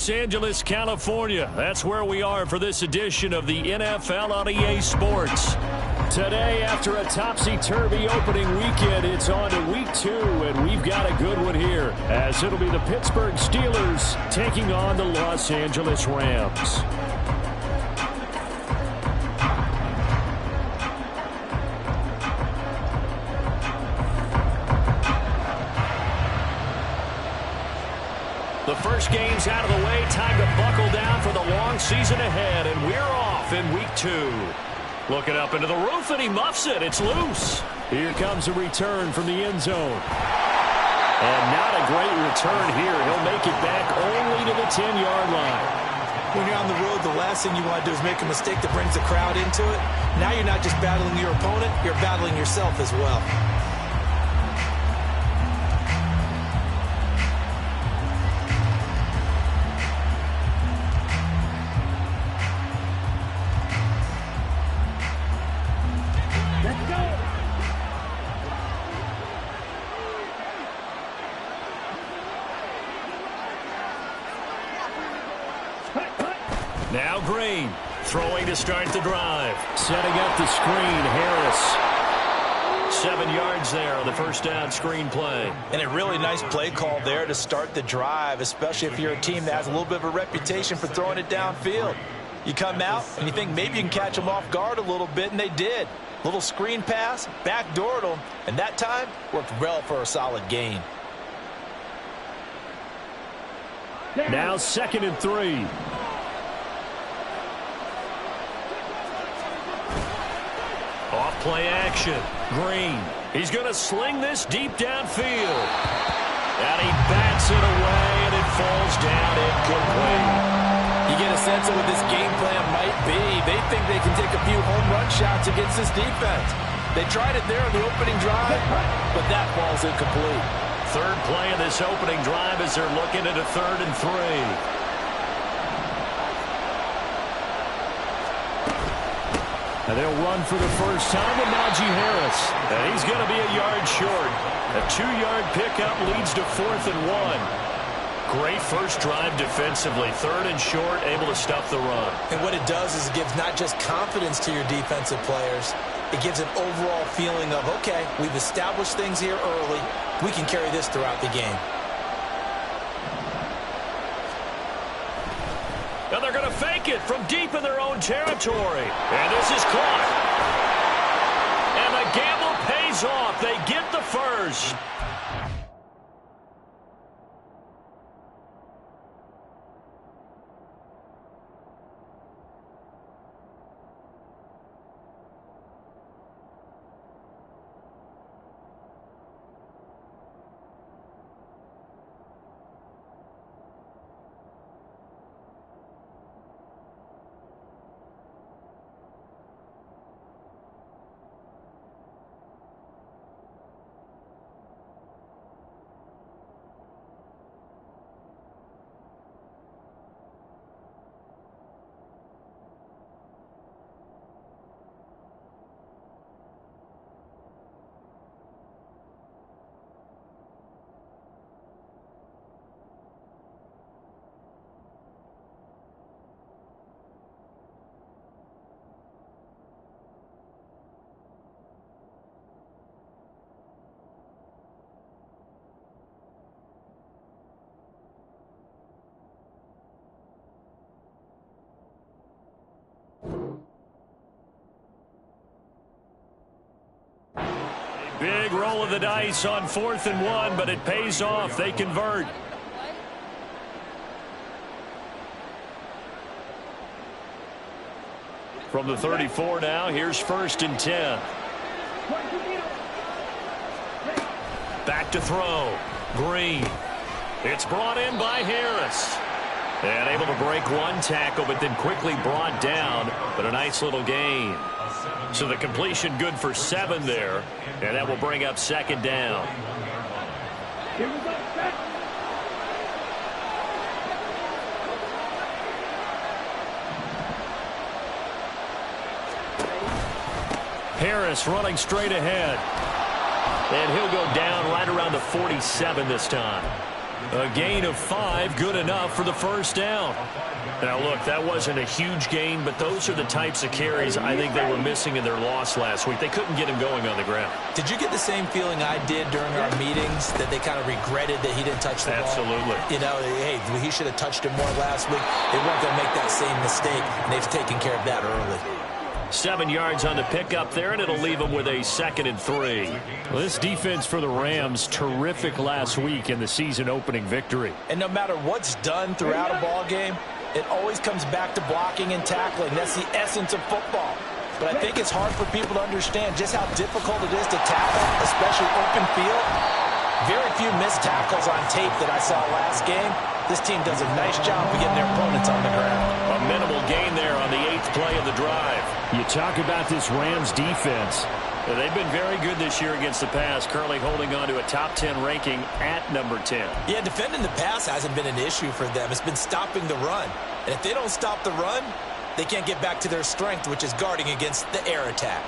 Los Angeles, California. That's where we are for this edition of the NFL on EA Sports. Today, after a topsy-turvy opening weekend, it's on to week 2, and we've got a good one here, as it'll be the Pittsburgh Steelers taking on the Los Angeles Rams. The first game's out of the way. Time to buckle down for the long season ahead, and we're off in week 2. Looking up into the roof, and he muffs it. It's loose. Here comes a return from the end zone. And not a great return here. He'll make it back only to the 10-yard line. When you're on the road, the last thing you want to do is make a mistake that brings the crowd into it. Now you're not just battling your opponent, you're battling yourself as well. Now Green, throwing to start the drive. Setting up the screen, Harris. 7 yards there on the first down screen play. And a really nice play call there to start the drive, especially if you're a team that has a little bit of a reputation for throwing it downfield. You come out and you think maybe you can catch them off guard a little bit, and they did. Little screen pass, backdoored them, and that time worked well for a solid gain. Now 2nd and 3. Off play action. Green. He's going to sling this deep downfield. And he bats it away, and it falls down incomplete. You get a sense of what this game plan might be. They think they can take a few home run shots against this defense. They tried it there on the opening drive, but that falls incomplete. Third play of this opening drive as they're looking at a 3rd and 3. And they'll run for the first time with Najee Harris. And he's going to be a yard short. A 2-yard pickup leads to 4th and 1. Great first drive defensively. 3rd and short, able to stop the run. And what it does is it gives not just confidence to your defensive players, it gives an overall feeling of, okay, we've established things here early. We can carry this throughout the game. And they're going to fake it from deep in their own territory. And this is caught. And the gamble pays off. They get the first. Big roll of the dice on 4th and 1, but it pays off. They convert. From the 34 now, here's 1st and 10. Back to throw. Green. It's brought in by Harris. And able to break one tackle, but then quickly brought down. But a nice little gain. So the completion good for 7 there. And that will bring up 2nd down. Harris running straight ahead. And he'll go down right around the 47 this time. A gain of 5, good enough for the first down. Now, look, that wasn't a huge gain, but those are the types of carries I think they were missing in their loss last week. They couldn't get him going on the ground. Did you get the same feeling I did during our meetings, that they kind of regretted that he didn't touch the ball? Absolutely. You know, hey, he should have touched it more last week. They weren't going to make that same mistake, and they've taken care of that early. 7 yards on the pickup there, and it'll leave them with a 2nd and 3. Well, this defense for the Rams, terrific last week in the season-opening victory. And no matter what's done throughout a ball game, it always comes back to blocking and tackling. That's the essence of football. But I think it's hard for people to understand just how difficult it is to tackle, especially open field. Very few missed tackles on tape that I saw last game. This team does a nice job of getting their opponents on the ground. A minimal gain there on the 8th play of the drive. You talk about this Rams defense. They've been very good this year against the pass, currently holding on to a top 10 ranking at number 10. Yeah, defending the pass hasn't been an issue for them. It's been stopping the run. And if they don't stop the run, they can't get back to their strength, which is guarding against the air attack.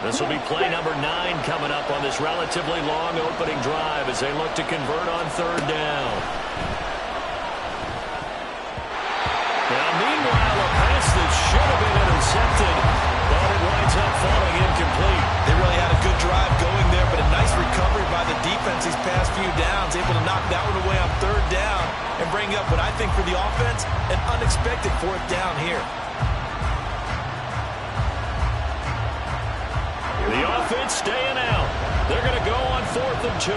This will be play number 9 coming up on this relatively long opening drive as they look to convert on 3rd down. Now, meanwhile, a pass that should have been intercepted, but it winds up falling incomplete. They really had a good drive going there, but a nice recovery by the defense these past few downs, able to knock that one away on 3rd down and bring up what I think for the offense, an unexpected 4th down here. The offense staying out. They're going to go on 4th and 2.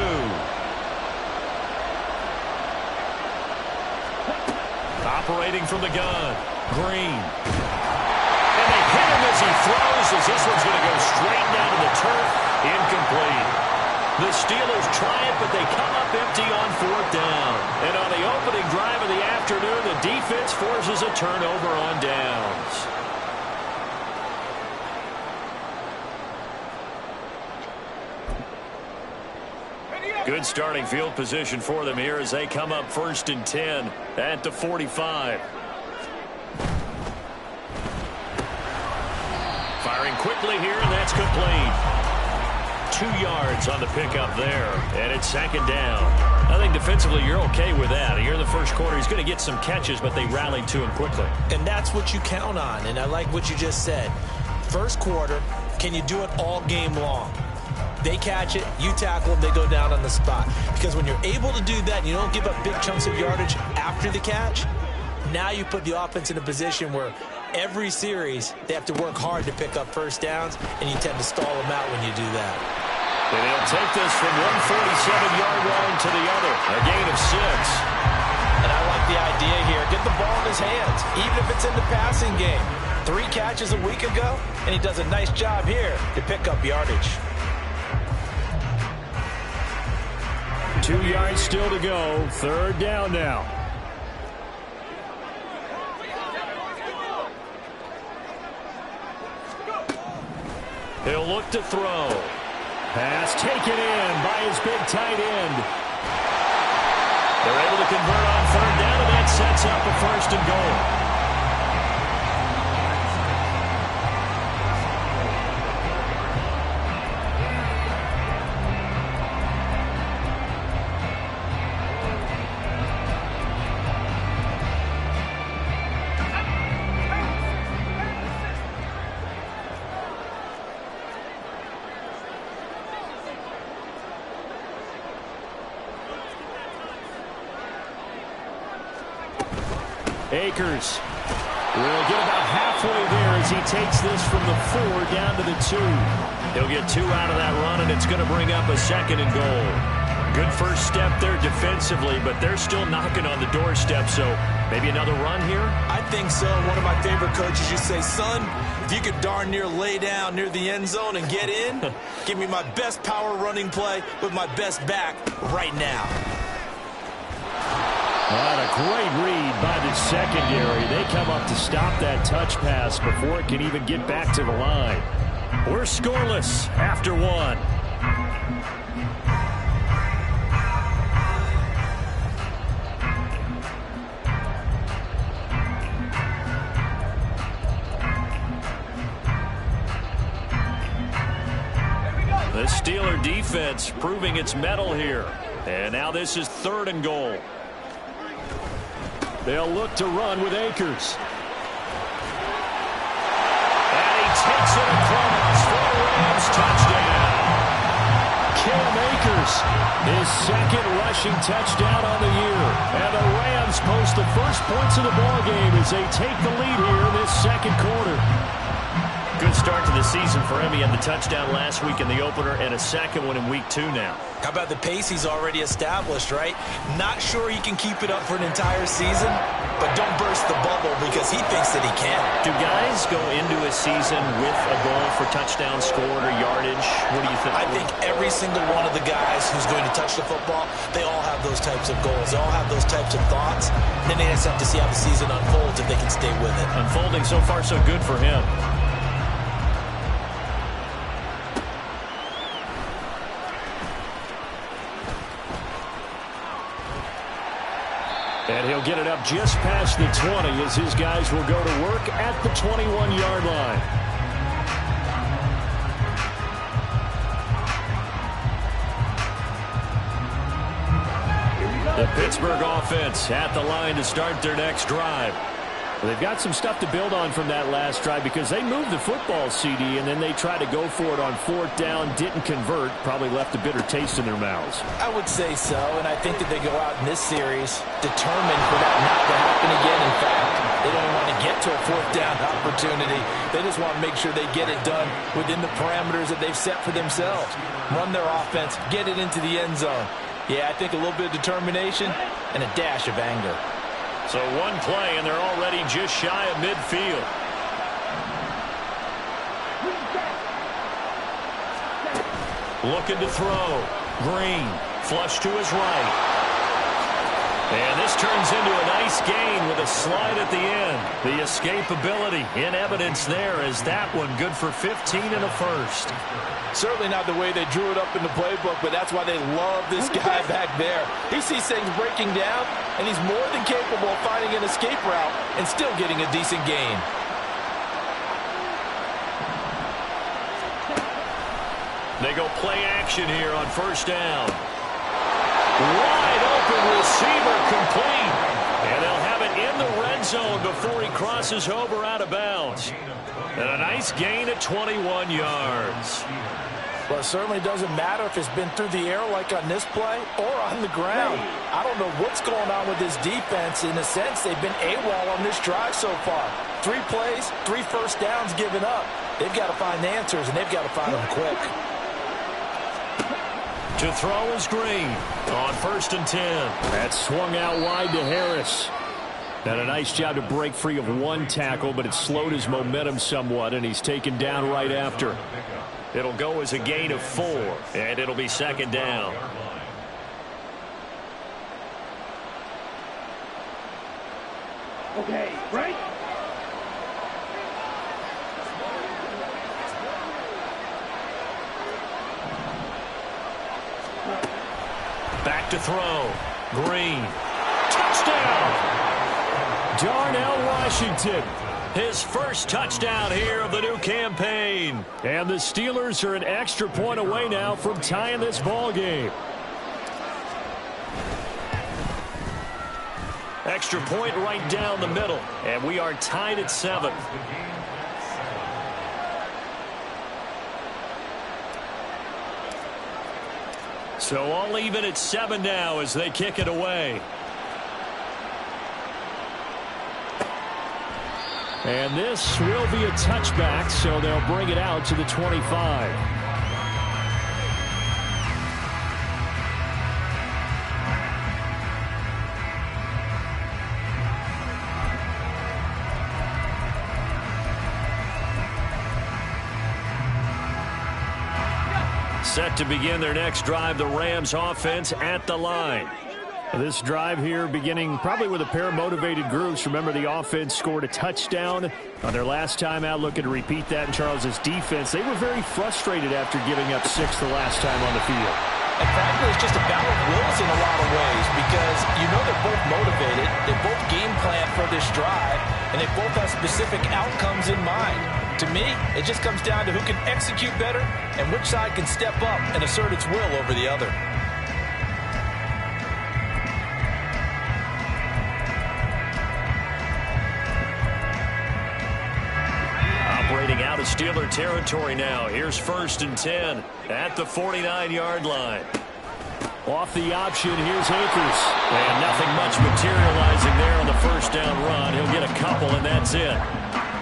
Operating from the gun, Green. And they hit him as he throws, as this one's going to go straight down to the turf. Incomplete. The Steelers try it, but they come up empty on 4th down. And on the opening drive of the afternoon, the defense forces a turnover on downs. Good starting field position for them here as they come up 1st and 10 at the 45. Firing quickly here, and that's complete. 2 yards on the pickup there, and it's 2nd down. I think defensively you're okay with that. Here in the first quarter, he's going to get some catches, but they rallied to him quickly. And that's what you count on, and I like what you just said. First quarter, can you do it all game long? They catch it, you tackle them, they go down on the spot. Because when you're able to do that and you don't give up big chunks of yardage after the catch, now you put the offense in a position where every series they have to work hard to pick up 1st downs, and you tend to stall them out when you do that. And he'll take this from one 47-yard line to the other, a gain of 6. And I like the idea here. Get the ball in his hands, even if it's in the passing game. 3 catches a week ago, and he does a nice job here to pick up yardage. 2 yards still to go. 3rd down now. He'll look to throw. Pass taken in by his big tight end. They're able to convert on 3rd down, and that sets up a 1st and goal. Akers will get about halfway there as he takes this from the 4 down to the 2. He'll get 2 out of that run, and it's going to bring up a 2nd and goal. Good first step there defensively, but they're still knocking on the doorstep, so maybe another run here? I think so. One of my favorite coaches used to say, son, if you could darn near lay down near the end zone and get in, give me my best power running play with my best back right now. A great read by the secondary. They come up to stop that touch pass before it can even get back to the line. We're scoreless after 1. The Steelers Steeler defense proving its mettle here. And now this is 3rd and goal. They'll look to run with Akers. And he takes it across for a Rams touchdown. Cam Akers, his 2nd rushing touchdown on the year. And the Rams post the first points of the ballgame as they take the lead here in this 2nd quarter. Good start to the season for him. He had the touchdown last week in the opener and a 2nd one in week 2 now. How about the pace he's already established, right? Not sure he can keep it up for an entire season, but don't burst the bubble because he thinks that he can. Do guys go into a season with a goal for touchdown scored or yardage? What do you think? I think every single one of the guys who's going to touch the football, they all have those types of goals. They all have those types of thoughts. And then they just have to see how the season unfolds if they can stay with it. Unfolding so far so good for him. And he'll get it up just past the 20 as his guys will go to work at the 21-yard line. The Pittsburgh offense at the line to start their next drive. Well, they've got some stuff to build on from that last drive because they moved the football, CD, and then they tried to go for it on 4th down, didn't convert, probably left a bitter taste in their mouths. I would say so, and I think that they go out in this series determined for that not to happen again. In fact, they don't even want to get to a 4th down opportunity. They just want to make sure they get it done within the parameters that they've set for themselves. Run their offense, get it into the end zone. Yeah, I think a little bit of determination and a dash of anger. So one play, and they're already just shy of midfield. Looking to throw. Green, flush to his right. And this turns into a nice gain with a slide at the end. The escapability in evidence there as that one good for 15 and a first. Certainly not the way they drew it up in the playbook, but that's why they love this guy back there. He sees things breaking down, and he's more than capable of finding an escape route and still getting a decent gain. They go play action here on 1st down. Wide open receiver complete. And they'll have it in the red zone before he crosses over out of bounds. And a nice gain at 21 yards. Well, it certainly doesn't matter if it's been through the air like on this play or on the ground. I don't know what's going on with this defense. In a sense, they've been AWOL on this drive so far. 3 plays, 3 first downs given up. They've got to find answers, and they've got to find them quick. To throw is Green on 1st and 10. That swung out wide to Harris. Had a nice job to break free of 1 tackle, but it slowed his momentum somewhat, and he's taken down right after. It'll go as a gain of 4, and it'll be 2nd down. Okay, right? Back to throw. Green. Touchdown! Darnell Washington. His first touchdown here of the new campaign. And the Steelers are an extra point away now from tying this ball game. Extra point right down the middle. And we are tied at 7. So all even at 7 now as they kick it away. And this will be a touchback, so they'll bring it out to the 25. Set to begin their next drive, the Rams offense at the line. This drive here beginning probably with a pair of motivated groups. Remember, the offense scored a touchdown on their last time out. Looking to repeat that in Charles's defense. They were very frustrated after giving up 6 the last time on the field. And frankly, it's just a battle of wills in a lot of ways because you know they're both motivated. They both game plan for this drive, and they both have specific outcomes in mind. To me, it just comes down to who can execute better and which side can step up and assert its will over the other. Operating out of Steeler territory now. Here's 1st and 10 at the 49-yard line. Off the option, here's Akers. And nothing much materializing there on the first down run. He'll get a couple, and that's it.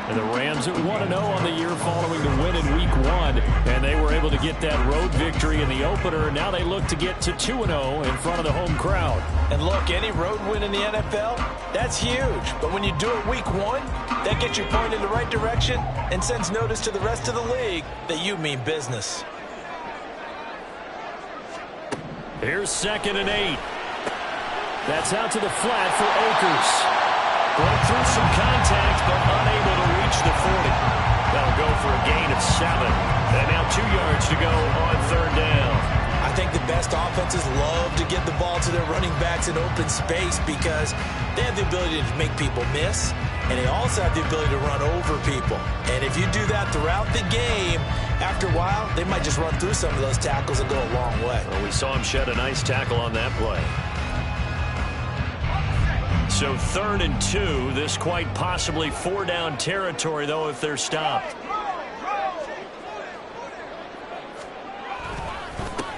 And the Rams at 1-0 on the year following the win in Week 1. And they were able to get that road victory in the opener. And now they look to get to 2-0 in front of the home crowd. And look, any road win in the NFL, that's huge. But when you do it Week 1, that gets you pointed in the right direction and sends notice to the rest of the league that you mean business. Here's 2nd and 8. That's out to the flat for Akers. Broke through some contact, but unable to reach the 40. That'll go for a gain of 7. And now 2 yards to go on 3rd down. I think the best offenses love to get the ball to their running backs in open space because they have the ability to make people miss, and they also have the ability to run over people. And if you do that throughout the game, after a while, they might just run through some of those tackles and go a long way. Well, we saw him shed a nice tackle on that play. So 3rd and 2, this quite possibly 4-down territory, though, if they're stopped.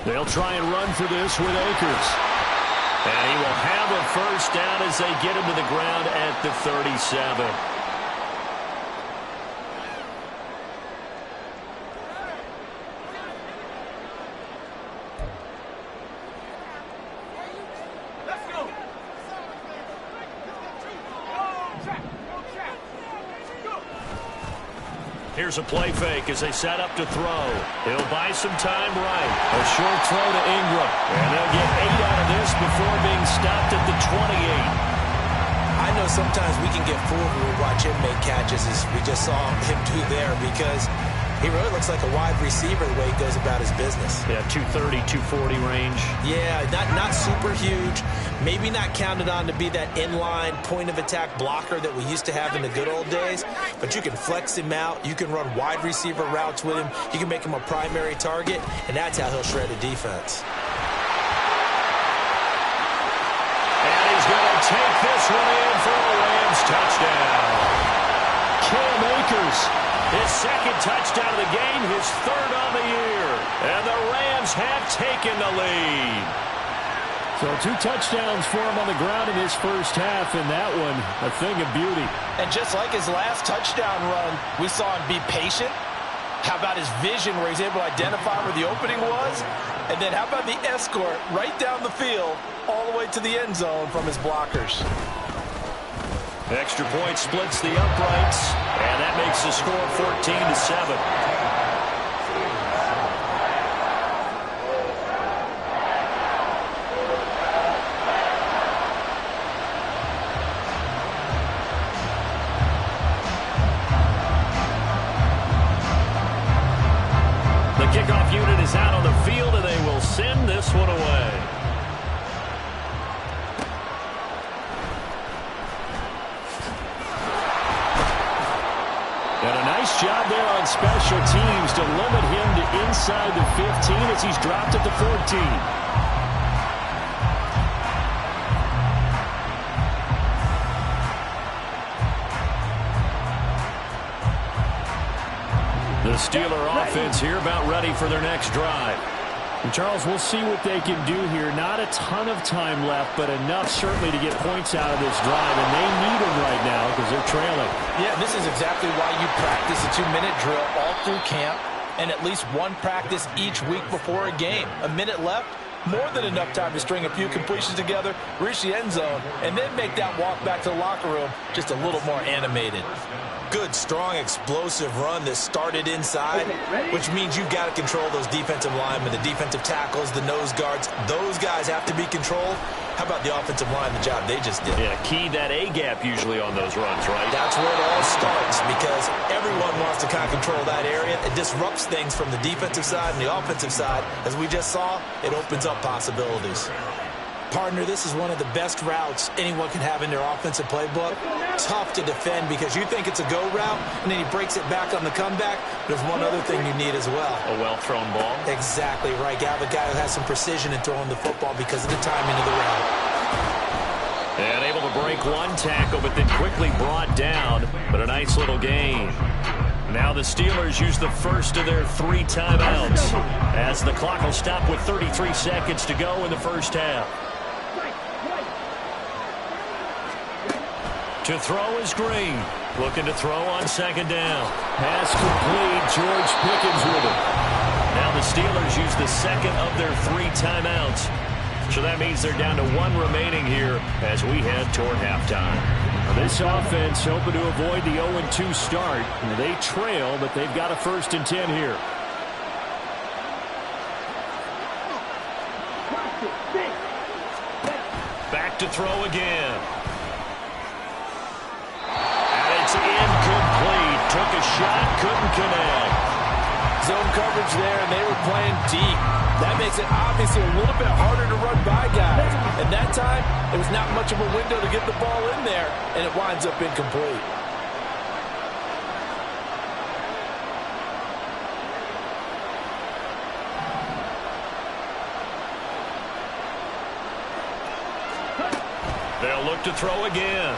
They'll try and run for this with Akers. And he will have a first down as they get him to the ground at the 37. Here's a play fake as they set up to throw. He'll buy some time right. A short throw to Ingram. And they'll get 8 out of this before being stopped at the 28. I know sometimes we can get fooled when we watch him make catches as we just saw him do there because he really looks like a wide receiver the way he goes about his business. Yeah, 230, 240 range. Yeah, not super huge. Maybe not counted on to be that inline point-of-attack blocker that we used to have in the good old days. But you can flex him out. You can run wide receiver routes with him. You can make him a primary target, and that's how he'll shred a defense. And he's going to take this one in for a Rams touchdown. Cam Akers. His 2nd touchdown of the game, his 3rd on the year. And the Rams have taken the lead. So 2 touchdowns for him on the ground in his first half, and that one a thing of beauty. And just like his last touchdown run, we saw him be patient. How about his vision where he's able to identify where the opening was? And then how about the escort right down the field all the way to the end zone from his blockers? Extra point splits the uprights, and that makes the score 14-7. The kickoff unit is out on the field, and they will send this one away. And a nice job there on special teams to limit him to inside the 15 as he's dropped at the 14. The Steeler offense here about ready for their next drive. And Charles, we'll see what they can do here. Not a ton of time left, but enough certainly to get points out of this drive. And they need them right now because they're trailing. Yeah, this is exactly why you practice a 2-minute drill all through camp and at least one practice each week before a game. A minute left, more than enough time to string a few completions together, reach the end zone, and then make that walk back to the locker room just a little more animated. Good, strong, explosive run that started inside, which means you've got to control those defensive linemen, the defensive tackles, the nose guards. Those guys have to be controlled. How about the offensive line, the job they just did? Yeah, key that A-gap usually on those runs, right? That's where it all starts because everyone wants to kind of control that area. It disrupts things from the defensive side and the offensive side. As we just saw, it opens up possibilities. Partner, this is one of the best routes anyone can have in their offensive playbook. Tough to defend because you think it's a go route, and then he breaks it back on the comeback. There's one other thing you need as well. A well-thrown ball. Exactly right. You have a guy who has some precision in throwing the football because of the timing of the route. And able to break one tackle, but then quickly brought down. But a nice little gain. Now the Steelers use the first of their 3 timeouts as the clock will stop with 33 seconds to go in the first half. To throw is Green. Looking to throw on second down. Pass complete. George Pickens with it. Now the Steelers use the second of their 3 timeouts. So that means they're down to 1 remaining here as we head toward halftime. This offense hoping to avoid the 0-2 start. They trail, but they've got a 1st and 10 here. Back to throw again. And it's incomplete. Took a shot, couldn't connect. Zone coverage there, and they were playing deep. That makes it obviously a little bit harder to run by guys. And that time, there was not much of a window to get the ball in there, and it winds up incomplete. They'll look to throw again.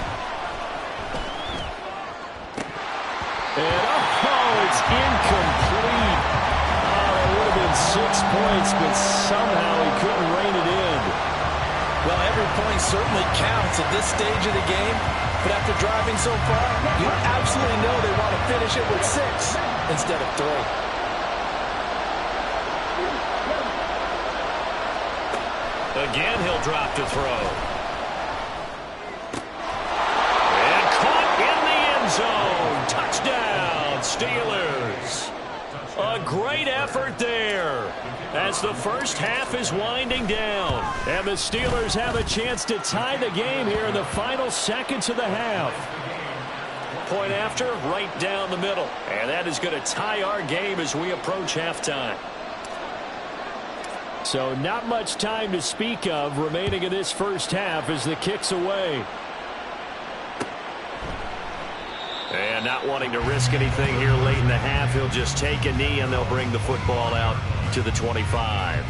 And it's incomplete. It would have been 6 points, but somehow he couldn't rein it in. Well, every point certainly counts at this stage of the game, but after driving so far, you absolutely know they want to finish it with 6 instead of 3. Again, he'll drop to throw. And caught in the end zone. Touchdown, Steelers. A great effort there as the first half is winding down. And the Steelers have a chance to tie the game here in the final seconds of the half. Point after, right down the middle. And that is going to tie our game as we approach halftime. So not much time to speak of remaining in this first half as the kick's away. And not wanting to risk anything here late in the half, he'll just take a knee and they'll bring the football out to the 25.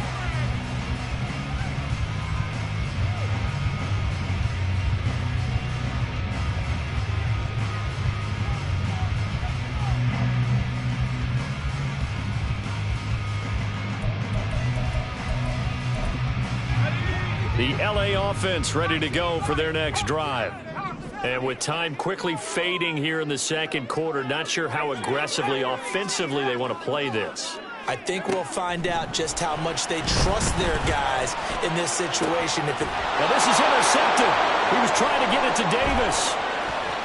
The LA offense ready to go for their next drive. And with time quickly fading here in the second quarter, not sure how aggressively, offensively they want to play this. I think we'll find out just how much they trust their guys in this situation. Now this is intercepted. He was trying to get it to Davis.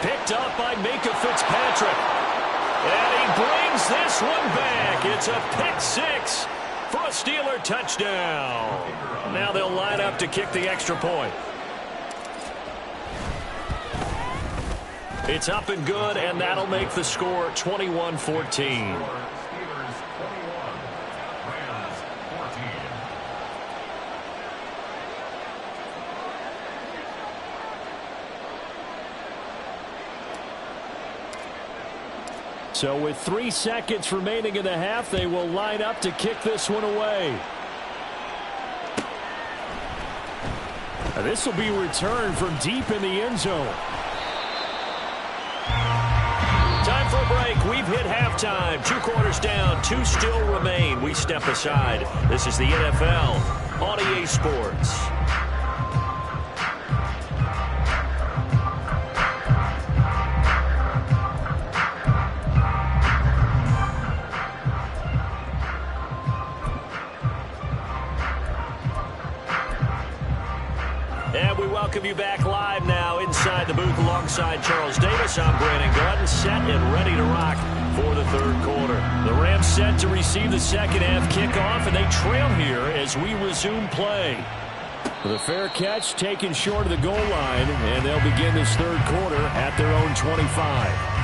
Picked up by Minkah Fitzpatrick. And he brings this one back. It's a pick 6 for a Steeler touchdown. Now they'll line up to kick the extra point. It's up and good, and that'll make the score 21-14. So with 3 seconds remaining in the half, they will line up to kick this one away. Now this will be returned from deep in the end zone. Time for a break. We've hit halftime. 2 quarters down. 2 still remain. We step aside. This is the NFL on EA Sports. And we welcome you back live now inside the booth alongside Charles Davis. I'm Brandon Gordon, set and ready to rock for the third quarter. The Rams set to receive the second half kickoff, and they trail here as we resume play. The fair catch taken short of the goal line, and they'll begin this third quarter at their own 25.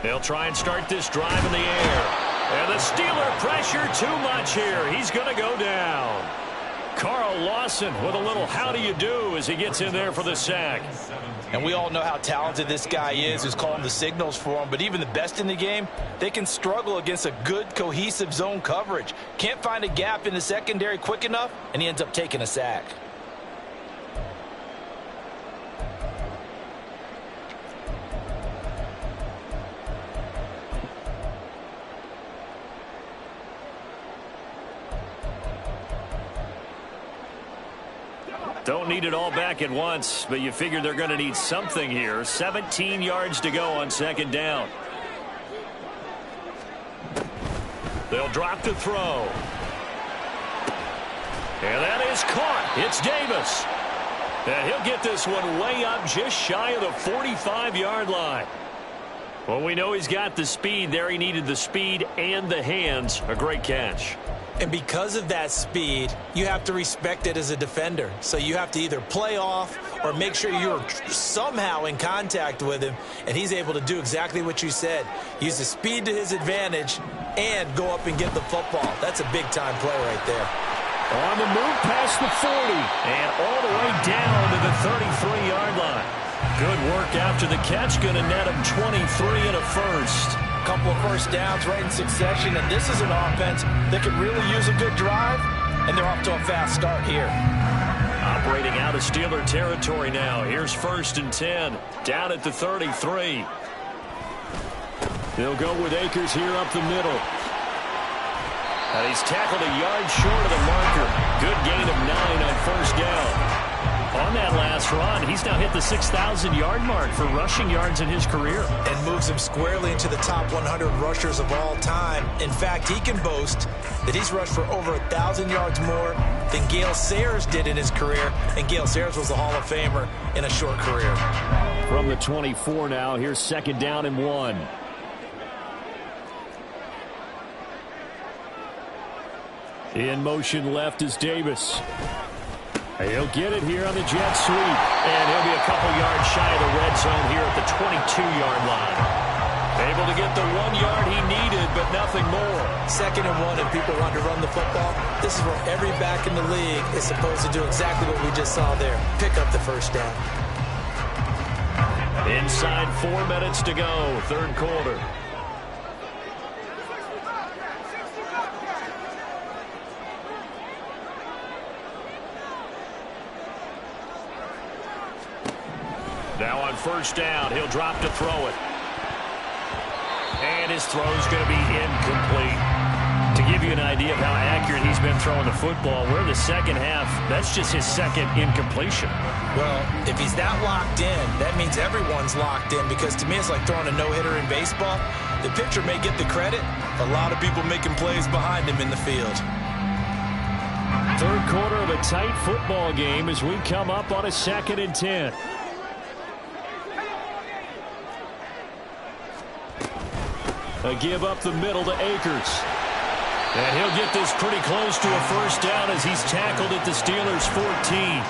They'll try and start this drive in the air. And the Steeler pressure too much here. He's going to go down. Carl Lawson with a little how do you do as he gets in there for the sack. And we all know how talented this guy is who's calling the signals for him. But even the best in the game, they can struggle against a good, cohesive zone coverage. Can't find a gap in the secondary quick enough, and he ends up taking a sack. Don't need it all back at once, but you figure they're going to need something here. 17 yards to go on second down. They'll drop to throw. And that is caught. It's Davis. And he'll get this one way up just shy of the 45-yard line. Well, we know he's got the speed there. He needed the speed and the hands. A great catch. And because of that speed, you have to respect it as a defender. So you have to either play off or make sure you're somehow in contact with him, and he's able to do exactly what you said. Use the speed to his advantage and go up and get the football. That's a big-time play right there. On the move past the 40. And all the way down to the 33-yard line. Good work after the catch. Going to net him 23 and a first. Couple of first downs right in succession, and this is an offense that could really use a good drive, and they're off to a fast start here. Operating out of Steeler territory now. Here's 1st and 10, down at the 33. They'll go with Akers here up the middle. And he's tackled a yard short of the marker. Good gain of 9 on first down. On that last run, he's now hit the 6,000-yard mark for rushing yards in his career. And moves him squarely into the top 100 rushers of all time. In fact, he can boast that he's rushed for over 1,000 yards more than Gale Sayers did in his career. And Gale Sayers was a Hall of Famer in a short career. From the 24 now, here's 2nd down and 1. In motion left is Davis. He'll get it here on the jet sweep. And he'll be a couple yards shy of the red zone here at the 22-yard line. Able to get the 1 yard he needed, but nothing more. 2nd and 1, and people want to run the football. This is where every back in the league is supposed to do exactly what we just saw there. Pick up the first down. Inside 4 minutes to go, 3rd quarter. Now on 1st down, he'll drop to throw it. And his throw's going to be incomplete. To give you an idea of how accurate he's been throwing the football, we're in the second half. That's just his 2nd incompletion. Well, if he's that locked in, that means everyone's locked in, because to me it's like throwing a no-hitter in baseball. The pitcher may get the credit, a lot of people making plays behind him in the field. 3rd quarter of a tight football game as we come up on a 2nd and 10. A give up the middle to Akers. And he'll get this pretty close to a first down as he's tackled at the Steelers' 14.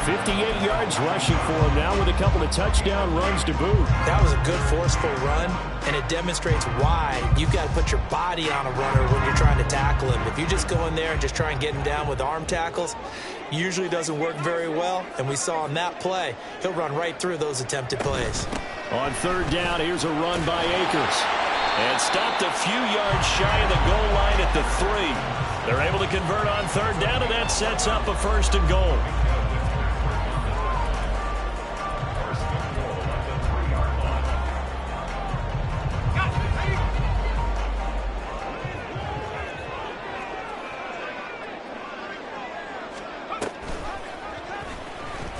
58 yards rushing for him now with a couple of touchdown runs to boot. That was a good forceful run, and it demonstrates why you've got to put your body on a runner when you're trying to tackle him. If you just go in there and just try and get him down with arm tackles, usually doesn't work very well, and we saw in that play, he'll run right through those attempted plays. On 3rd down, here's a run by Akers. And stopped a few yards shy of the goal line at the 3. They're able to convert on 3rd down, and that sets up a 1st and goal.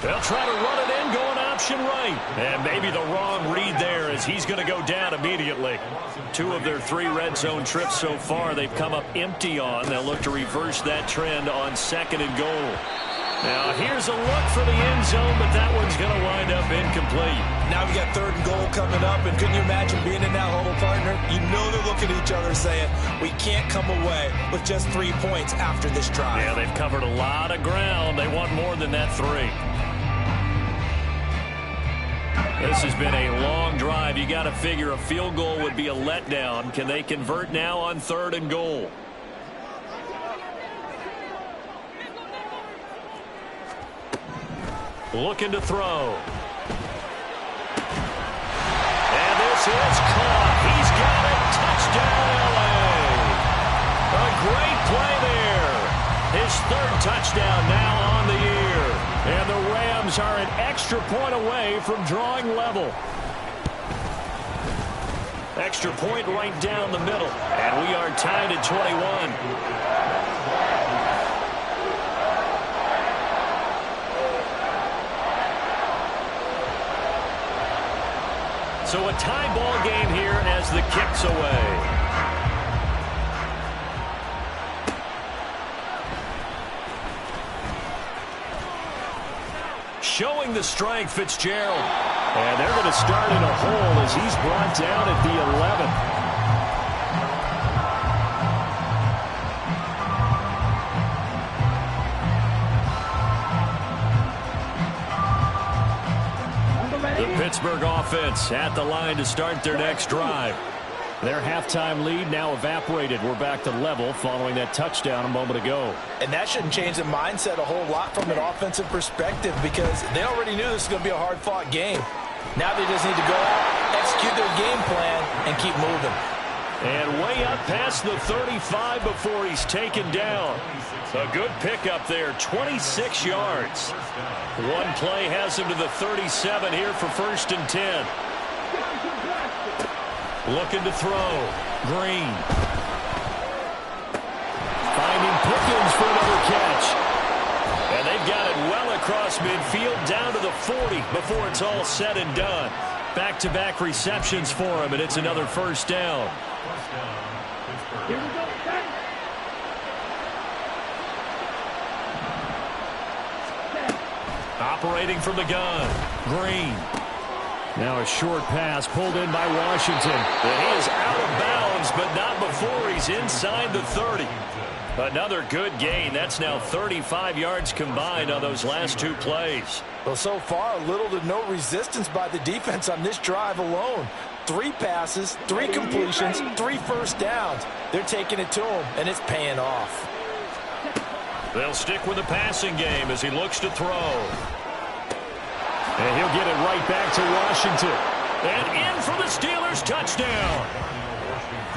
They'll try to run it in, going option right. And maybe the wrong read there as he's going to go down immediately. 2 of their 3 red zone trips so far they've come up empty on. They'll look to reverse that trend on 2nd and goal. Now here's a look for the end zone, but that one's going to wind up incomplete. Now we got 3rd and goal coming up, and couldn't you imagine being in that huddle, partner? You know they're looking at each other saying, we can't come away with just 3 points after this drive. Yeah, they've covered a lot of ground. They want more than that 3. This has been a long drive. You got to figure a field goal would be a letdown. Can they convert now on 3rd and goal? Looking to throw. And this is caught. He's got it. Touchdown, LA. A great play there. His 3rd touchdown now on the year. And the Rams are an extra point away from drawing level. Extra point right down the middle. And we are tied at 21. So a tie ball game here as the kick's away. Showing the strength, Fitzgerald. And they're going to start in a hole as he's brought down at the 11. The Pittsburgh offense at the line to start their next drive. Their halftime lead now evaporated. We're back to level following that touchdown a moment ago. And that shouldn't change the mindset a whole lot from an offensive perspective because they already knew this was going to be a hard-fought game. Now they just need to go out, execute their game plan, and keep moving. And way up past the 35 before he's taken down. A good pickup there, 26 yards. One play has him to the 37 here for 1st and 10. Looking to throw. Green. Finding Pickens for another catch. And they've got it well across midfield down to the 40 before it's all said and done. Back-to-back receptions for him, and it's another 1st down. Operating from the gun. Green. Now a short pass pulled in by Washington. And he is out of bounds, but not before he's inside the 30. Another good gain. That's now 35 yards combined on those last 2 plays. Well, so far, little to no resistance by the defense on this drive alone. 3 passes, 3 completions, 3 first downs. They're taking it to him, and it's paying off. They'll stick with the passing game as he looks to throw. And he'll get it right back to Washington. And in for the Steelers touchdown.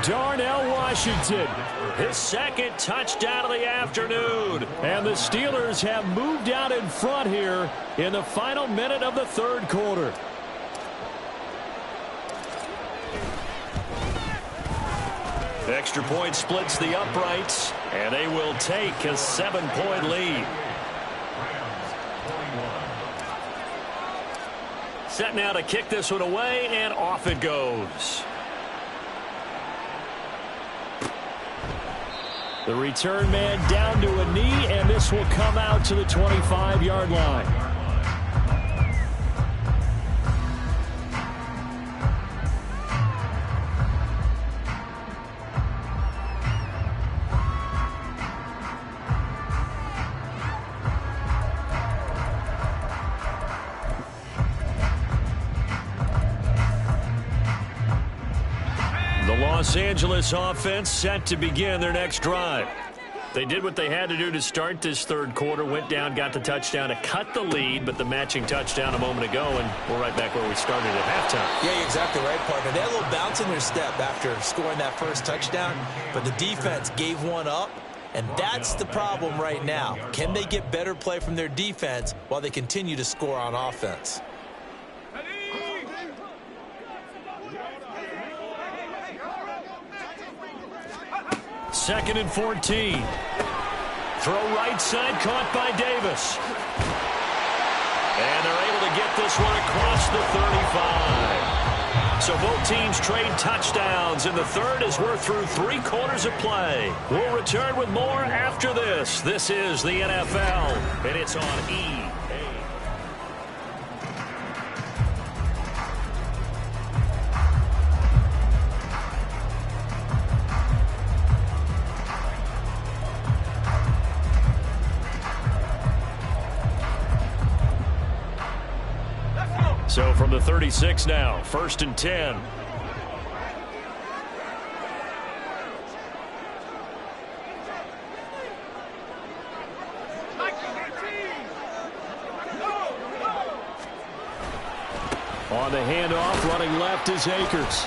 Darnell Washington, his 2nd touchdown of the afternoon. And the Steelers have moved out in front here in the final minute of the 3rd quarter. Extra point splits the uprights, and they will take a 7-point lead. Set now to kick this one away, and off it goes. The return man down to a knee, and this will come out to the 25-yard line. Los Angeles offense set to begin their next drive. They did what they had to do to start this 3rd quarter, went down, got the touchdown to cut the lead, but the matching touchdown a moment ago, and we're right back where we started at halftime. Yeah, you're exactly right, partner. They had a little bounce in their step after scoring that 1st touchdown, but the defense gave one up, and that's the problem right now. Can they get better play from their defense while they continue to score on offense? 2nd and 14. Throw right side, caught by Davis. And they're able to get this one across the 35. So both teams trade touchdowns in the 3rd as we're through 3 quarters of play. We'll return with more after this. This is the NFL, and it's on EA. So from the 36 now, 1st and 10. On the handoff, running left is Akers.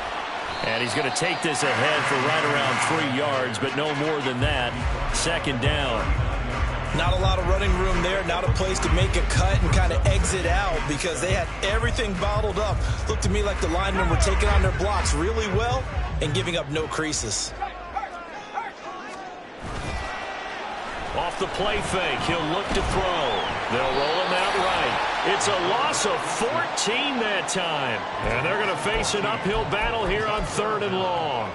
And he's going to take this ahead for right around 3 yards, but no more than that. 2nd down. Not a lot of running room there, not a place to make a cut and kind of exit out because they had everything bottled up. Looked to me like the linemen were taking on their blocks really well and giving up no creases. Off the play fake, he'll look to throw. They'll roll him out right. It's a loss of 14 that time. And they're going to face an uphill battle here on 3rd and long.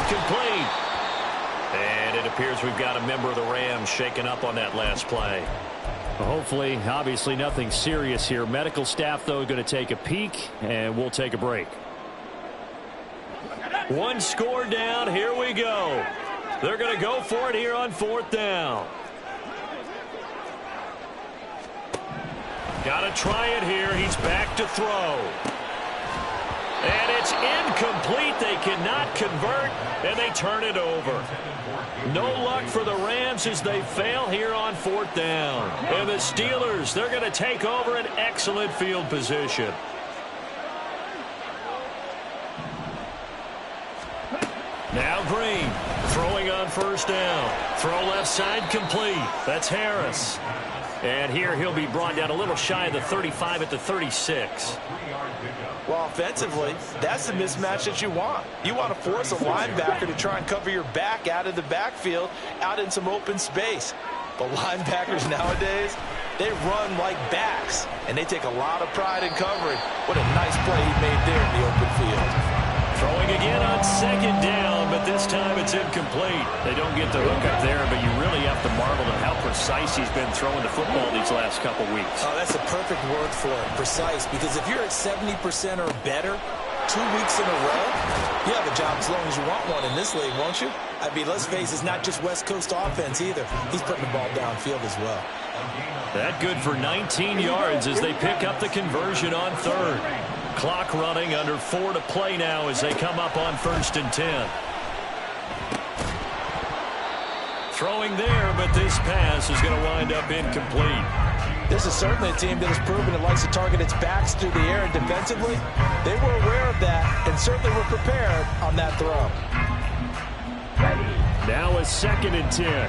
Complete. And it appears we've got a member of the Rams shaken up on that last play. Well, hopefully, obviously nothing serious here. Medical staff, though, going to take a peek, and we'll take a break. 1 score down. Here we go. They're going to go for it here on 4th down. Got to try it here. He's back to throw. And it's incomplete. They cannot convert, and they turn it over. No luck for the Rams as they fail here on 4th down. And the Steelers, they're going to take over an excellent field position. Now Green, throwing on 1st down. Throw left side complete. That's Harris. And here he'll be brought down a little shy of the 35 at the 36. Well, offensively, that's the mismatch that you want. You want to force a linebacker to try and cover your back out of the backfield, out in some open space. But linebackers nowadays, they run like backs, and they take a lot of pride in covering. What a nice play he made there in the open field. Throwing again on 2nd down, but this time it's incomplete. They don't get the hook up there, but you really have to marvel at how precise he's been throwing the football these last couple weeks. Oh, that's a perfect word for it, precise, because if you're at 70% or better 2 weeks in a row, you have a job as long as you want one in this league, won't you? I mean, let's face it, it's not just West Coast offense either. He's putting the ball downfield as well. That good for 19 yards as they pick up the conversion on 3rd. Clock running, under 4 to play now as they come up on 1st and 10. Throwing there, but this pass is going to wind up incomplete. This is certainly a team that has proven it likes to target its backs through the air, and defensively, they were aware of that and certainly were prepared on that throw. Now a 2nd and 10.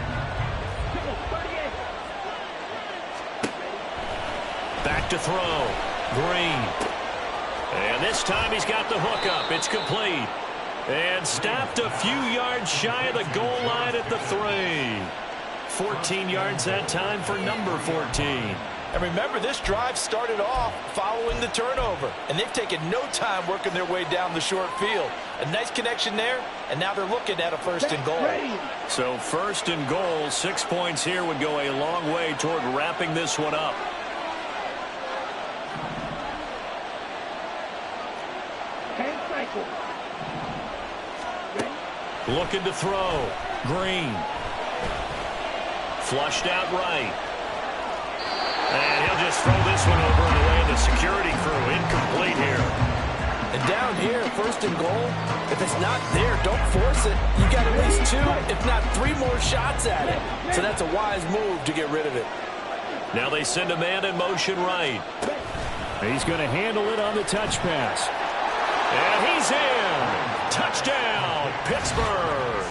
Back to throw. Green. And this time he's got the hook up. It's complete. And stopped a few yards shy of the goal line at the 3. 14 yards that time for number 14. And remember, this drive started off following the turnover. And they've taken no time working their way down the short field. A nice connection there, and now they're looking at a 1st and goal. So 1st and goal, 6 points here would go a long way toward wrapping this one up. Looking to throw. Green. Flushed out right. And he'll just throw this one over in the way of the security crew. Incomplete here. And down here, 1st and goal, if it's not there, don't force it. You got at least 2, if not 3 more shots at it. So that's a wise move to get rid of it. Now they send a man in motion right. He's going to handle it on the touch pass. And he's in. Touchdown, Pittsburgh.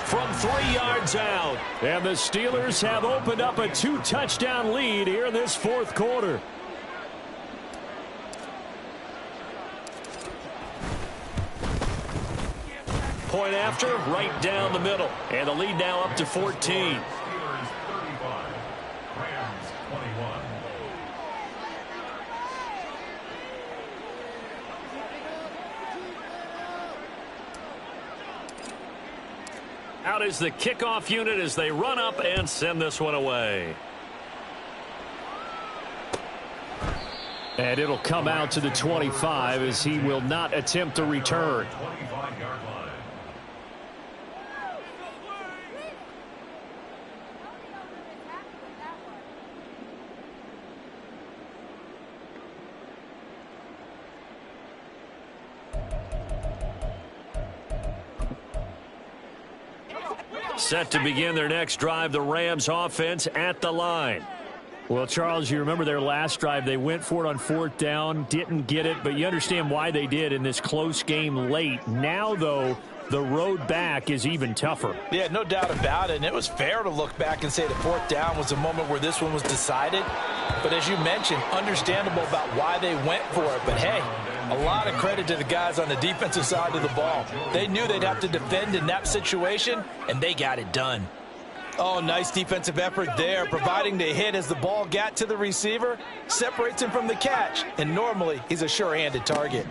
From 3 yards out. And the Steelers have opened up a 2-touchdown lead here in this 4th quarter. Point after, right down the middle. And the lead now up to 14. Out is the kickoff unit as they run up and send this one away. And it'll come out to the 25 as he will not attempt a return. Set to begin their next drive, the Rams offense at the line. Well, Charles, you remember their last drive. They went for it on 4th down, didn't get it, but you understand why they did in this close game late. Now, though, the road back is even tougher. Yeah, no doubt about it, and it was fair to look back and say the 4th down was the moment where this one was decided. But as you mentioned, understandable about why they went for it. But, hey, a lot of credit to the guys on the defensive side of the ball. They knew they'd have to defend in that situation, and they got it done. Oh, nice defensive effort there, providing the hit as the ball got to the receiver, separates him from the catch, and normally he's a sure-handed target.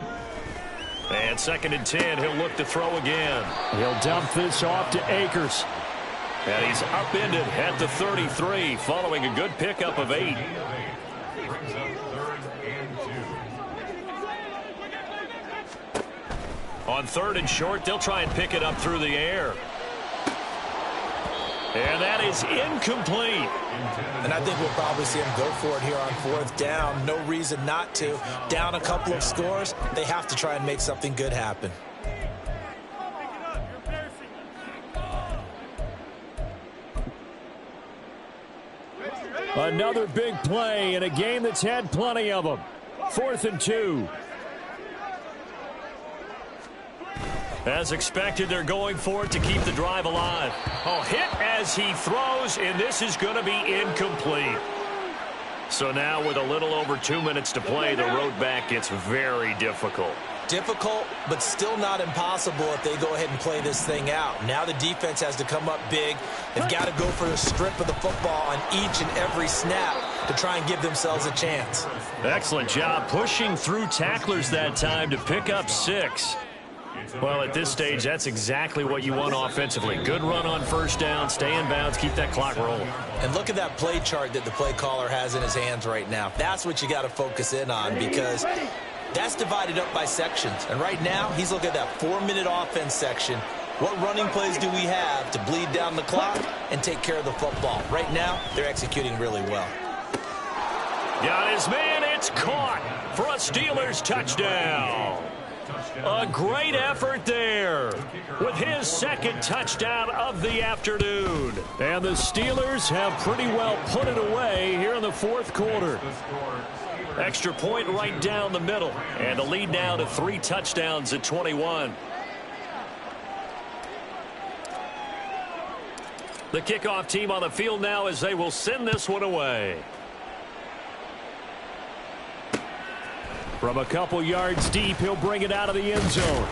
And 2nd and 10, he'll look to throw again. He'll dump this off to Akers. And he's upended at the 33 following a good pickup of 8. On 3rd and short, they'll try and pick it up through the air. And that is incomplete. And I think we'll probably see him go for it here on 4th down. No reason not to. Down a couple of scores, they have to try and make something good happen. Another big play in a game that's had plenty of them. 4th and 2. As expected, they're going for it to keep the drive alive. Oh, hit as he throws, and this is going to be incomplete. So now with a little over 2 minutes to play, the road back gets very difficult. Difficult, but still not impossible if they go ahead and play this thing out. Now the defense has to come up big. They've got to go for a strip of the football on each and every snap to try and give themselves a chance. Excellent job pushing through tacklers that time to pick up 6. Well, at this stage, that's exactly what you want offensively. Good run on 1st down, stay in bounds, keep that clock rolling. And look at that play chart that the play caller has in his hands right now. That's what you got to focus in on, because that's divided up by sections. And right now, he's looking at that 4-minute offense section. What running plays do we have to bleed down the clock and take care of the football? Right now, they're executing really well. Got his man, it's caught for a Steelers touchdown. A great effort there with his 2nd touchdown of the afternoon. And the Steelers have pretty well put it away here in the 4th quarter. Extra point right down the middle. And the lead now to 3 touchdowns at 21. The kickoff team on the field now as they will send this one away. From a couple yards deep, he'll bring it out of the end zone.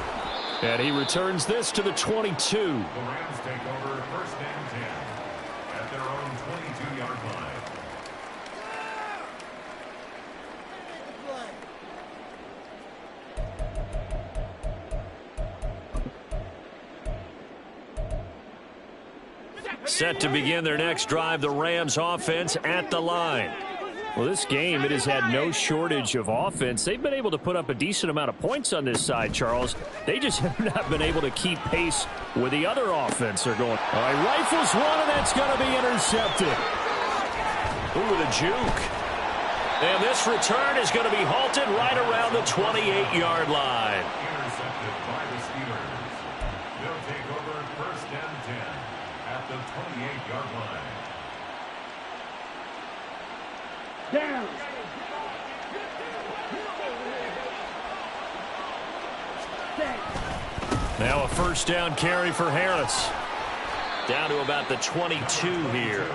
And he returns this to the 22. The Rams take over 1st and 10 at their own 22-yard line. Set to begin their next drive, the Rams offense at the line. Well, this game, it has had no shortage of offense. They've been able to put up a decent amount of points on this side, Charles. They just have not been able to keep pace with the other offense they're going. All right, rifles one, and that's going to be intercepted. Ooh, the juke. And this return is going to be halted right around the 28-yard line. Intercepted by the Steelers. They'll take over 1st and 10 at the 28-yard line. Down. Now a 1st down carry for Harris. Down to about the 22 here.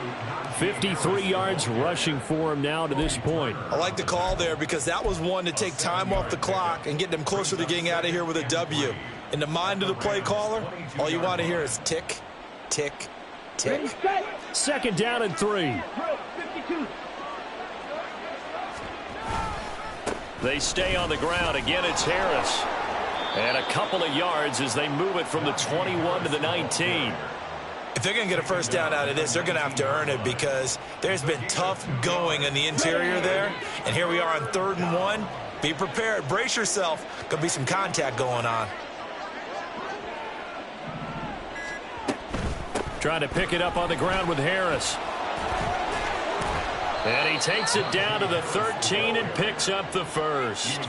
53 yards rushing for him now to this point. I like the call there because that was one to take time off the clock and get them closer to getting out of here with a W. In the mind of the play caller, all you want to hear is tick, tick, tick. 2nd down and 3. They stay on the ground. Again, it's Harris. And a couple of yards as they move it from the 21 to the 19. If they're going to get a first down out of this, they're going to have to earn it because there's been tough going in the interior there. And here we are on 3rd and 1. Be prepared. Brace yourself. Going to be some contact going on. Trying to pick it up on the ground with Harris. And he takes it down to the 13 and picks up the first.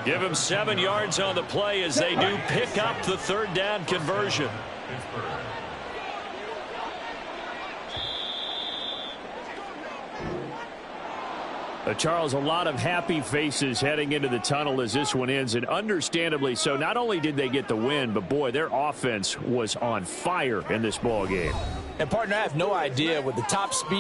Give him 7 yards on the play as they do pick up the 3rd down conversion. Charles, a lot of happy faces heading into the tunnel as this one ends, and understandably so. Not only did they get the win, but, boy, their offense was on fire in this ball game. And, partner, I have no idea with the top speed